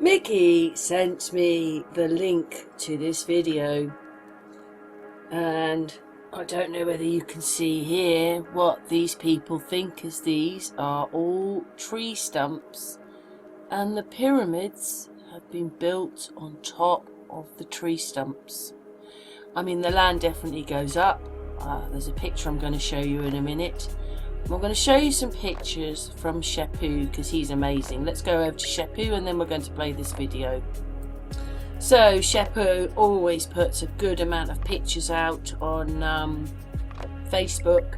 Mickey sent me the link to this video, and I don't know whether you can see here what these people think, as these are all tree stumps and the pyramids have been built on top of the tree stumps. I mean, the land definitely goes up. There's a picture I'm going to show you in a minute. I'm going to show you some pictures from SAMFU because he's amazing. Let's go over to SAMFU and then we're going to play this video. So SAMFU always puts a good amount of pictures out on Facebook,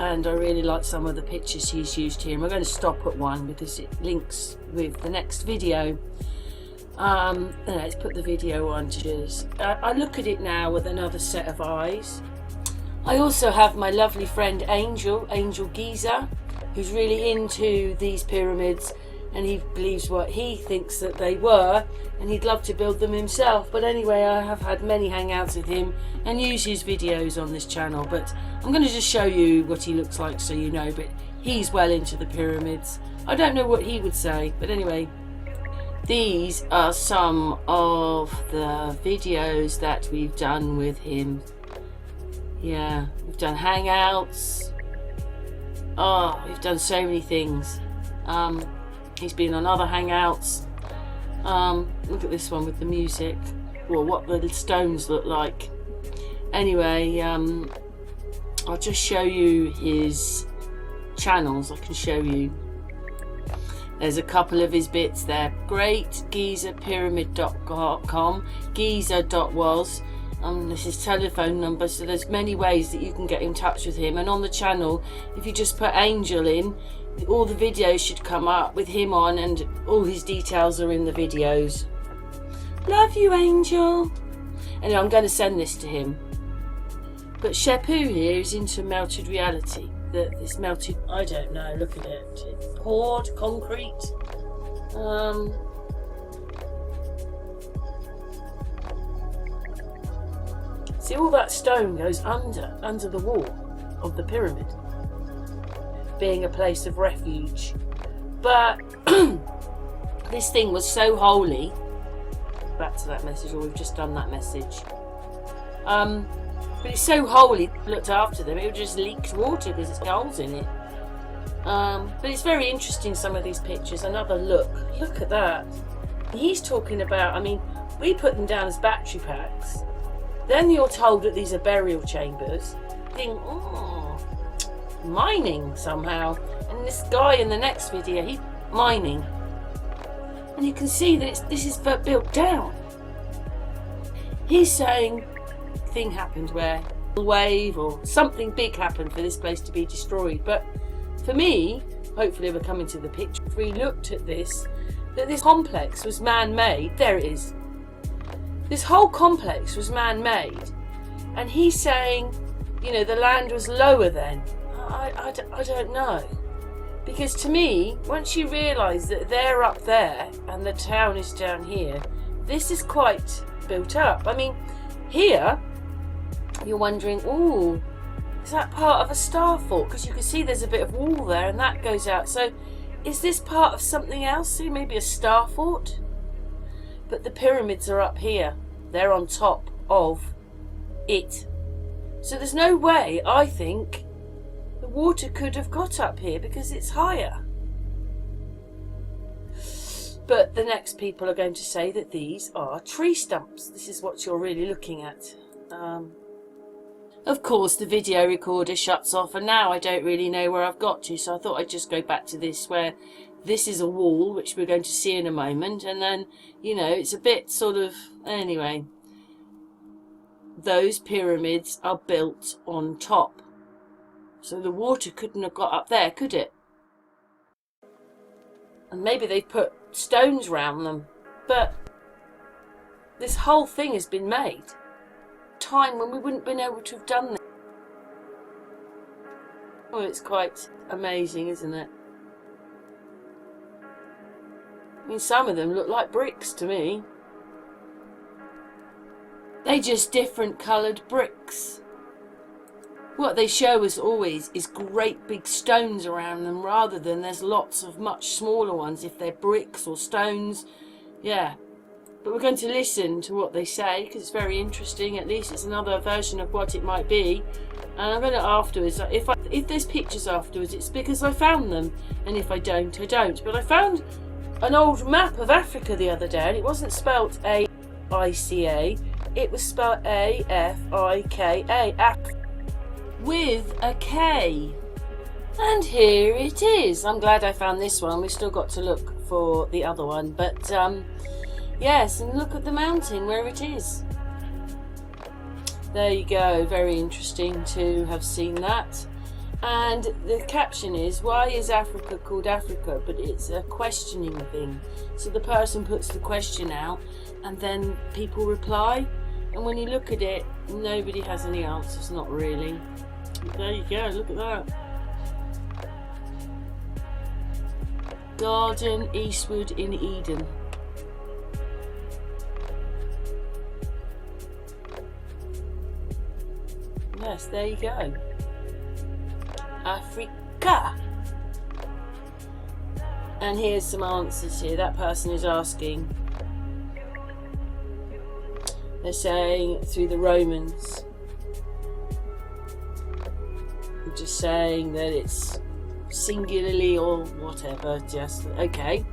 and I really like some of the pictures he's used here. And we're going to stop at one because it links with the next video. Let's put the video on. I look at it now with another set of eyes. I also have my lovely friend Angel Giza, who's really into these pyramids, and he believes what he thinks that they were, and he'd love to build them himself. But anyway, I have had many hangouts with him and use his videos on this channel, but I'm going to just show you what he looks like so you know. But he's well into the pyramids. I don't know what he would say, but anyway, these are some of the videos that we've done with him. Yeah, we've done hangouts. Oh, we've done so many things. He's been on other hangouts. Look at this one with the music. Well, what the stones look like. Anyway, I'll just show you his channels. I can show you. There's a couple of his bits there. Great GizaPyramid.com, Giza.was. This is telephone number, so there's many ways that you can get in touch with him. And on the channel, if you just put Angel in, all the videos should come up with him on, and all his details are in the videos. Love you, Angel. Anyway, I'm going to send this to him. But SAMFU here is into melted reality. This melted, I don't know, look at it. It's poured concrete. See, all that stone goes under the wall of the pyramid, being a place of refuge. But this thing was so holy. Back to that message, or we've just done that message. But it's so holy, looked after them, it would just leak water because there's holes in it. But it's very interesting, some of these pictures. Another look at that. He's talking about, I mean, we put them down as battery packs. Then you're told that these are burial chambers. You think, oh, mining somehow. And this guy in the next video, he's mining. And you can see that this is built down. He's saying thing happened where a wave or something big happened for this place to be destroyed. But for me, hopefully we're coming to the picture, if we looked at this, that this complex was man-made. There it is. This whole complex was man-made, and he's saying, you know, the land was lower then. I don't know, because to me, once you realise that they're up there and the town is down here, this is quite built up. I mean, here you're wondering, oh, is that part of a star fort? Because you can see there's a bit of wall there, and that goes out. So, is this part of something else? See, maybe a star fort. But the pyramids are up here. They're on top of it. So there's no way, I think, the water could have got up here because it's higher. But the next people are going to say that these are tree stumps. This is what you're really looking at. Of course, the video recorder shuts off, and now I don't really know where I've got to. So I thought I'd just go back to this, where this is a wall, which we're going to see in a moment, and then, you know, it's a bit sort of, anyway, those pyramids are built on top, so the water couldn't have got up there, could it? And maybe they put stones round them, but this whole thing has been made time when we wouldn't have been able to have done this. Oh, it's quite amazing, isn't it? I mean, some of them look like bricks to me. They're just different coloured bricks. What they show us always is great big stones around them, rather than there's lots of much smaller ones. If they're bricks or stones, yeah. But we're going to listen to what they say because it's very interesting. At least it's another version of what it might be. And I'm going to afterwards, if there's pictures afterwards, it's because I found them. And if I don't, I don't. But I found an old map of Africa the other day, and it wasn't spelt A-I-C-A. It was spelt A-F-I-K-A. With a K. And here it is. I'm glad I found this one. We've still got to look for the other one. But, yes, and look at the mountain where it is. There you go. Very interesting to have seen that. And the caption is, why is Africa called Africa? But it's a questioning thing. So the person puts the question out and then people reply. And when you look at it, nobody has any answers, not really. But there you go, look at that. Garden Eastwood in Eden. Yes, there you go. Africa. And here's some answers here. That person is asking. They're saying through the Romans. They're just saying that it's singularly or whatever. Just okay.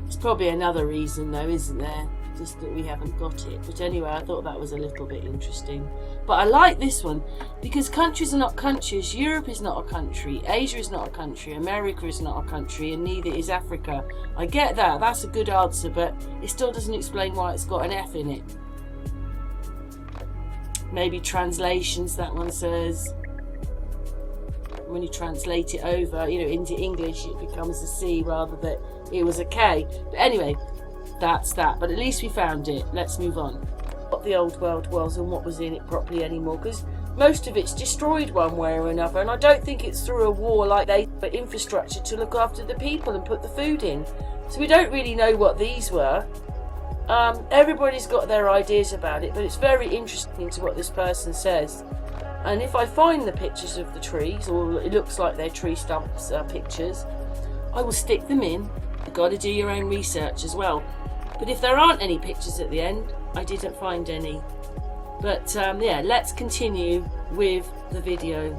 There's probably another reason though, isn't there? Just that we haven't got it. But anyway, I thought that was a little bit interesting. But I like this one because countries are not countries. Europe is not a country. Asia is not a country. America is not a country, and neither is Africa. I get that. That's a good answer, but it still doesn't explain why it's got an F in it. Maybe translations, that one says. When you translate it over, into English, it becomes a C rather than it was a K. But anyway, that's that. But at least we found it. Let's move on. What the old world was and what was in it properly anymore, because most of it's destroyed one way or another, and I don't think it's through a war like they put infrastructure to look after the people and put the food in. So we don't really know what these were. Everybody's got their ideas about it, but it's very interesting to what this person says. And if I find the pictures of the trees, or it looks like they're tree stumps pictures, I will stick them in. You've got to do your own research as well. But if there aren't any pictures at the end, I didn't find any. But yeah, let's continue with the video.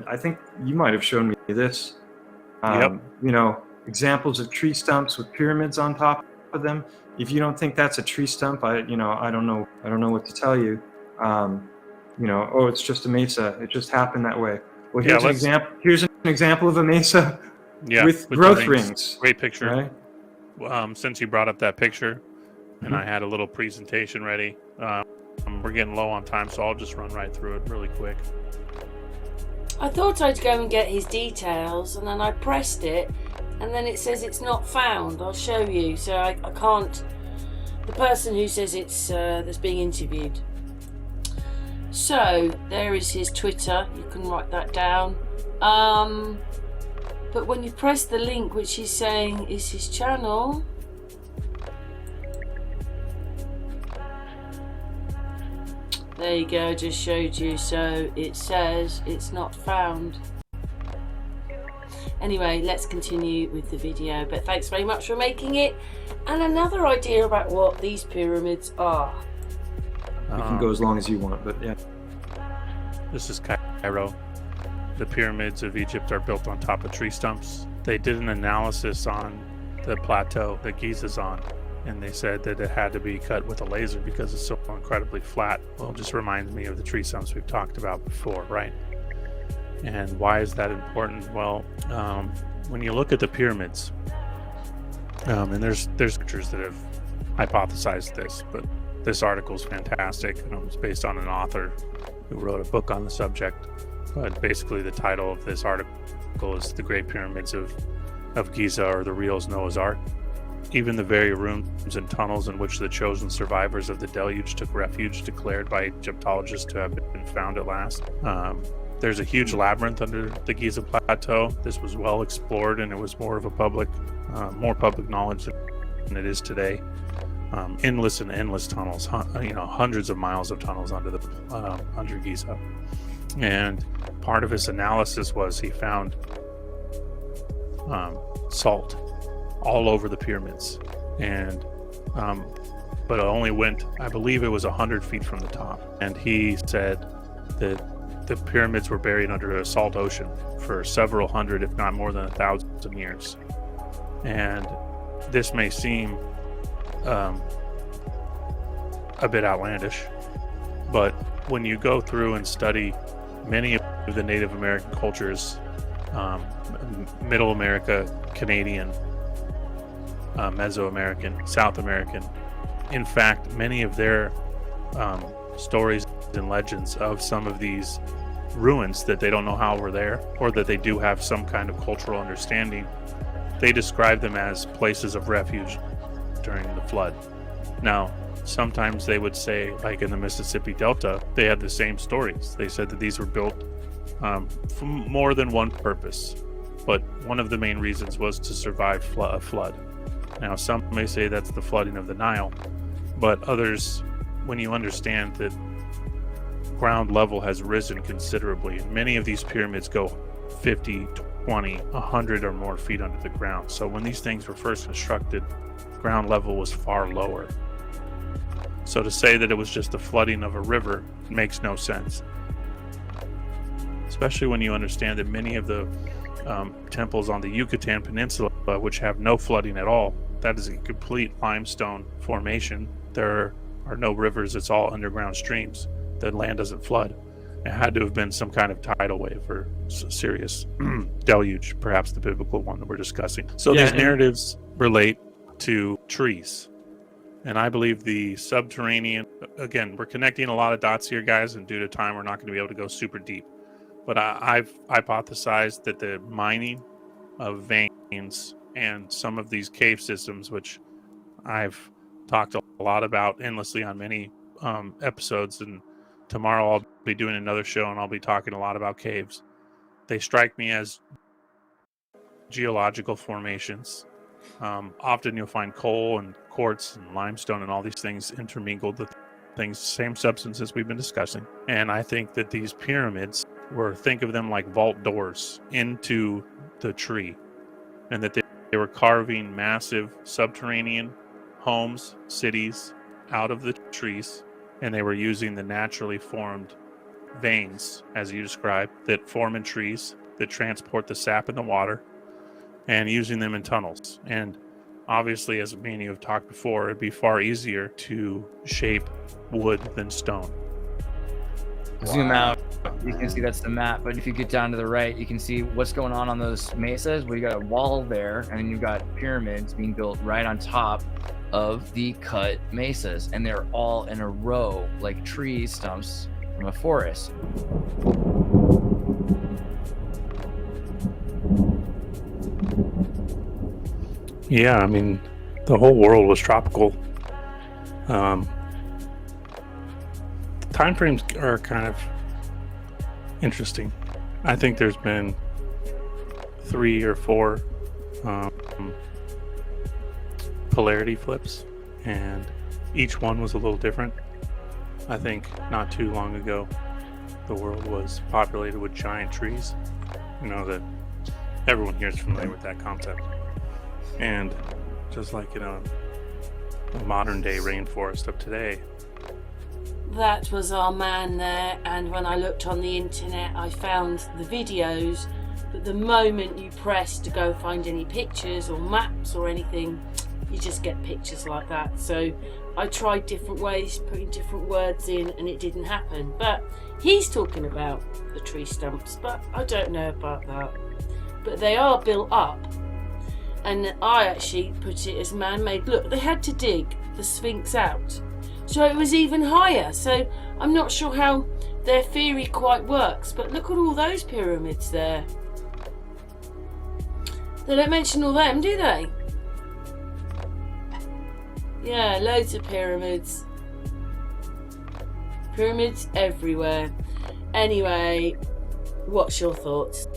I think you might have shown me this. Yep. Examples of tree stumps with pyramids on top of them. If you don't think that's a tree stump, I don't know what to tell you. Oh, it's just a mesa. It just happened that way. Well, here's an example. Here's an example of a mesa with growth rings. Great picture. Right? Since you brought up that picture, and I had a little presentation ready, we're getting low on time, so I'll just run right through it really quick. I thought I'd go and get his details, and then I pressed it, and then it says it's not found. I'll show you. So I can't. The person who says it's that's being interviewed. So there is his Twitter. You can write that down. But when you press the link, which he's saying is his channel, there you go. Just showed you. So it says it's not found. Anyway, let's continue with the video, but thanks very much for making it. And another idea about what these pyramids are. You can go as long as you want, but yeah. This is Cairo. The pyramids of Egypt are built on top of tree stumps. They did an analysis on the plateau that Giza's on, and they said that it had to be cut with a laser because it's so incredibly flat. Well, it just reminds me of the tree stumps we've talked about before, right? And why is that important? Well, when you look at the pyramids, and there's pictures that have hypothesized this, but this article is fantastic, and it was based on an author who wrote a book on the subject. But basically, the title of this article is "The Great Pyramids of Giza, or the Real Noah's Ark." Even the very rooms and tunnels in which the chosen survivors of the deluge took refuge, declared by Egyptologists to have been found at last. There's a huge labyrinth under the Giza Plateau. This was well explored, and it was more of a more public knowledge than it is today. endless and endless tunnels, hundreds of miles of tunnels under Giza. And part of his analysis was he found salt all over the pyramids, and but it only went, I believe it was 100 feet from the top. And he said that the pyramids were buried under a salt ocean for several hundred, if not more than 1,000 years. And this may seem a bit outlandish, but when you go through and study many of the Native American cultures, Middle America, Canadian, Mesoamerican, South American, in fact, many of their stories and legends of some of these ruins that they don't know how were there, or that they do have some kind of cultural understanding, they describe them as places of refuge during the flood. Now, sometimes they would say, like in the Mississippi Delta, they had the same stories. They said that these were built for more than one purpose, but one of the main reasons was to survive a flood. Now, some may say that's the flooding of the Nile, but others, when you understand that ground level has risen considerably, and many of these pyramids go 50, 20, 100 or more feet under the ground. So when these things were first constructed, ground level was far lower. So to say that it was just the flooding of a river makes no sense. Especially when you understand that many of the temples on the Yucatan Peninsula, which have no flooding at all, that is a complete limestone formation. There are no rivers, it's all underground streams. The land doesn't flood. It had to have been some kind of tidal wave or serious deluge, perhaps the biblical one that we're discussing. So these narratives relate to trees. And I believe the subterranean, again, we're connecting a lot of dots here, guys, and due to time, we're not going to be able to go super deep. But I've hypothesized that the mining of veins and some of these cave systems, which I've talked a lot about endlessly on many episodes, and tomorrow I'll be doing another show and I'll be talking a lot about caves. They strike me as geological formations. Often you'll find coal and quartz and limestone and all these things intermingled with things, same substances we've been discussing. And I think that these pyramids think of them like vault doors into the tree, and that they were carving massive subterranean homes, cities out of the trees, and they were using the naturally formed veins, as you described, that form in trees, that transport the sap in the water, and using them in tunnels. And obviously, as me and you have talked before, it'd be far easier to shape wood than stone. Zoom out, you can see that's the map, but if you get down to the right, you can see what's going on those mesas, where you got a wall there, and then you've got pyramids being built right on top of the cut mesas, and they're all in a row like tree stumps from a forest. Yeah, I mean, the whole world was tropical. Time frames are kind of interesting. I think there's been 3 or 4 polarity flips, and each one was a little different. I think not too long ago, the world was populated with giant trees. You know, that everyone here is familiar with that concept. And just like in a modern day rainforest of today. That was our man there, and when I looked on the internet I found the videos, but the moment you press to go find any pictures or maps or anything, you just get pictures like that. So I tried different ways, putting different words in, and it didn't happen. But he's talking about the tree stumps, but I don't know about that. But they are built up, and I actually put it as man-made. Look, they had to dig the Sphinx out, so it was even higher. So I'm not sure how their theory quite works, but look at all those pyramids there. They don't mention all them, do they? Yeah, loads of pyramids. Pyramids everywhere. Anyway, what's your thoughts?